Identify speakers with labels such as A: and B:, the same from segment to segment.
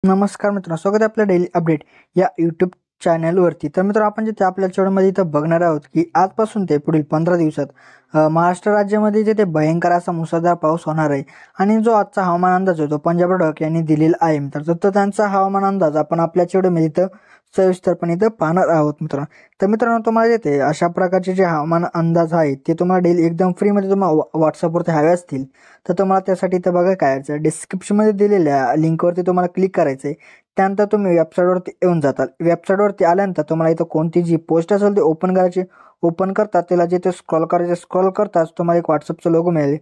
A: नमस्कार मित्रांनो, स्वागत आहे आपल्या डेली अपडेट या यूट्यूब चॅनलवरती. तर मित्रांनो, आपण जिथे आपल्या चॅनलमध्ये इथं बघणार आहोत की आजपासून ते पुढील 15 दिवसात महाराष्ट्र राज्यामध्ये जिथे भयंकर असा मुसळधार पाऊस होणार आहे. आणि जो आजचा हवामान अंदाज आहे तो पंजाब डॉक यांनी दिलेला आहे मित्रांनो. तर त्यांचा हवामान अंदाज आपण आपल्या चॅनलमध्ये इथं सविस्तरपणे इथं पाहणार आहोत मित्रांनो. तर मित्रांनो, तुम्हाला येते अशा प्रकारचे जे हवामान अंदाज आहेत ते तुम्हाला डेली एकदम फ्रीमध्ये तुम्हाला व्हॉट्सअपवरती हवे असतील तर तुम्हाला त्यासाठी इथं बघा काय करायचं, डिस्क्रिप्शनमध्ये दिलेल्या लिंकवरती तुम्हाला क्लिक करायचं आहे. त्यानंतर तुम्ही वेबसाईटवरती येऊन जाताल. वेबसाईटवरती आल्यानंतर तुम्हाला इथं कोणती जी पोस्ट असेल ती ओपन करायची. ओपन करतात त्याला जिथे स्क्रॉल करायचे, स्क्रॉल करताच तुम्हाला एक व्हॉट्सअपचा लोगो मिळेल.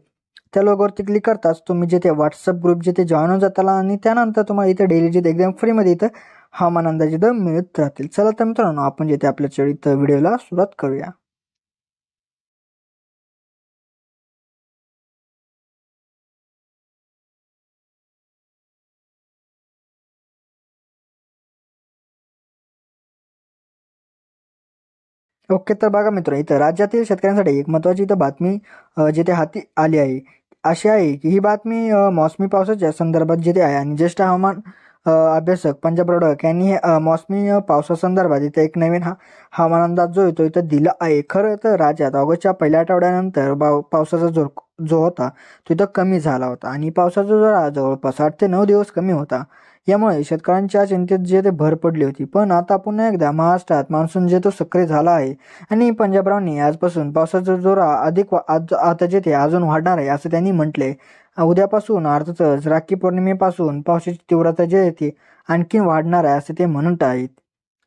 A: त्या लोगोवरती क्लिक करताच तुम्ही जिथे व्हॉट्सअप ग्रुप जिथे जॉईन होऊन जाताल आणि त्यानंतर तुम्हाला इथं डेली जिथे एकदम फ्रीमध्ये इथं हवामान अंदाज इथं मिळत राहतील. चला तर मित्रांनो, आपण जिथे आपल्या इथं व्हिडिओला सुरुवात करूया. ओके, तर बघा मित्र, इथं राज्यातील शेतकऱ्यांसाठी एक महत्त्वाची इथं बातमी जिथे हाती आली आहे. अशी आहे की ही बातमी मोसमी पावसाच्या संदर्भात जिथे आहे आणि ज्येष्ठ हवामान अभ्यासक पंजाब रडक यांनी मोसमी पावसासंदर्भात इथं एक नवीन हवामान अंदाज जो आहे तो इथं दिला आहे. खरं तर राज्यात ऑगस्टच्या पहिल्या आठवड्यानंतर पावसाचा जोर जो होता तो इथं कमी झाला होता आणि पावसाचा जोर जवळपास 8 ते 9 दिवस कमी होता. यामुळे शेतकऱ्यांच्या चिंतेत जे ते भर पडली होती. पण आता पुन्हा एकदा महाराष्ट्रात मान्सून जे तो सक्रिय झाला आहे आणि पंजाबरावांनी आजपासून पावसाचा जोर अधिक आता जेथे अजून वाढणार आहे असं त्यांनी म्हटले. उद्यापासून अर्थातच राखी पौर्णिमेपासून पावसाची तीव्रता जे आहे ती आणखी वाढणार आहे असं ते म्हणत आहेत.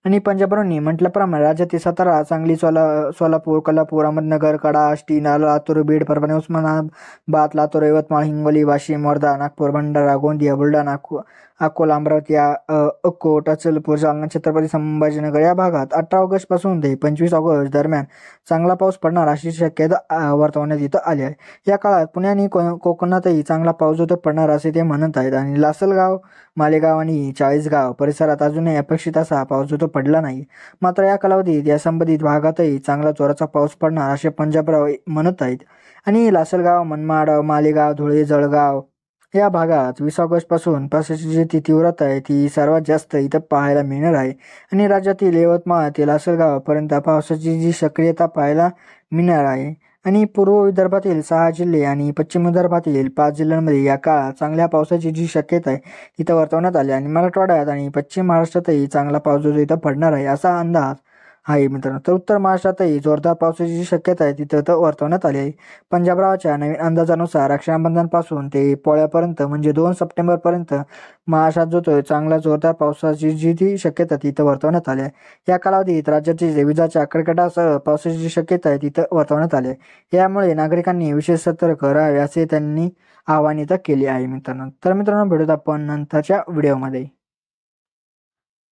A: आणि पंजाबरावांनी म्हटल्याप्रमाणे राज्यातील सातारा, सांगली, सोलापूर, कोल्हापूर, अहमदनगर, कडा, आष्टी, लातूर, बीड, परभणी, उस्मानाबाद, लातूर, यवतमाळ, हिंगोली, वाशिम, वर्धा, नागपूर, भंडारा, गोंदिया, बुलढाणा, अकोला, अमरावती, अक्कोट, अचलपूर, जालना, छत्रपती संभाजीनगर या भागात 18 ऑगस्ट पासून ते 25 ऑगस्ट दरम्यान चांगला पाऊस पडणार अशी शक्यता वर्तवण्यात इथं आली आहे. या काळात पुणे आणि कोकणातही चांगला पाऊस होतो पडणार असे ते म्हणत आहेत. आणि लासलगाव, मालेगाव आणि चाळीसगाव परिसरात अजूनही अपेक्षित असा पाऊस होतो पडला नाही. मात्र या कालावधीत या संबंधित भागातही चांगला जोराचा पाऊस पडणार असे पंजाबराव म्हणत आहेत. आणि लासलगाव, मनमाड, मालेगाव, धुळे, जळगाव या भागात 20 ऑगस्ट पासून पावसाची जी ती तीव्रता आहे ती सर्वात जास्त इथं पाहायला मिळणार आहे. आणि राज्यातील यवतमाळ ते लासलगावपर्यंत पावसाची जी सक्रियता पाहायला मिळणार आहे. आणि पूर्व विदर्भातील 6 जिल्हे आणि पश्चिम विदर्भातील 5 जिल्ह्यांमध्ये या काळात चांगल्या पावसाची जी शक्यता आहे तिथं वर्तवण्यात आली. आणि मराठवाड्यात आणि पश्चिम महाराष्ट्रातही चांगला पाऊस जो इथं पडणार आहे असा अंदाज आहे मित्रांनो. तर उत्तर महाराष्ट्रातही जोरदार पावसाची जी शक्यता आहे तिथं तर वर्तवण्यात आली आहे. पंजाबरावाच्या नवीन अंदाजानुसार रक्षाबंधनपासून ते पोळ्यापर्यंत म्हणजे 2 सप्टेंबरपर्यंत महाराष्ट्रात जो तो चांगला जोरदार पावसाची जी ती शक्यता तिथं वर्तवण्यात आली आहे. या कालावधीत राज्याची विजांच्या कडकडाटासह पावसाची जी शक्यता आहे तिथं वर्तवण्यात आली आहे. यामुळे नागरिकांनी विशेष सतर्क राहावे असे त्यांनी आवाहन इथं केले आहे मित्रांनो. तर मित्रांनो, भेटूत आपण नंतरच्या व्हिडिओमध्ये.